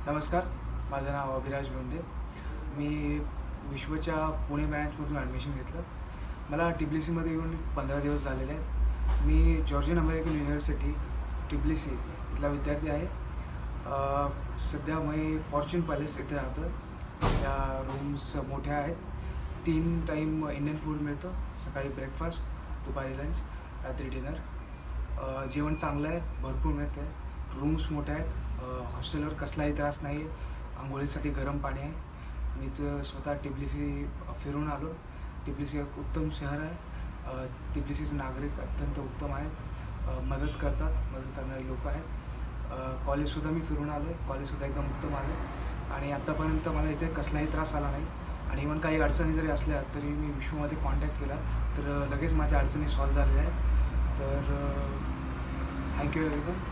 नमस्कार, माझं नाव अभिराज लोंढे. मी विश्वच्या पुणे ब्रँचमधून ॲडमिशन घेतलं. मला TBCमध्ये येऊन 15 दिवस झालेले आहेत. मी जॉर्जियन अमेरिकन युनिव्हर्सिटी TBC इथला विद्यार्थी आहे. सध्या मी फॉर्च्यून पॅलेस इथे राहतो. या रूम्स मोठ्या आहेत. 3 टाईम इंडियन फूड मिळतं. सकाळी ब्रेकफास्ट, दुपारी लंच, रात्री डिनर. जेवण चांगलं आहे, भरपूर मिळतं आहे. रूम्स मोठ्या आहेत. हॉस्टेलवर कसलाही त्रास नाही आहे. आंघोळीसाठी गरम पाणी आहे. मी तर स्वतः TBC फिरून आलो. TBC एक उत्तम शहर आहे. TBCचे नागरिक अत्यंत उत्तम आहेत. मदत करणारे लोक आहेत. कॉलेजसुद्धा मी फिरून आलो आहे. कॉलेजसुद्धा एकदम उत्तम आहे आणि आत्तापर्यंत मला इथे कसलाही त्रास आला नाही. आणि इव्हन काही अडचणी जरी असल्या तरी मी विश्वमध्ये कॉन्टॅक्ट केला तर लगेच माझ्या अडचणी सॉल्व्ह झालेल्या आहेत. तर थँक्यू एव्हरीवन.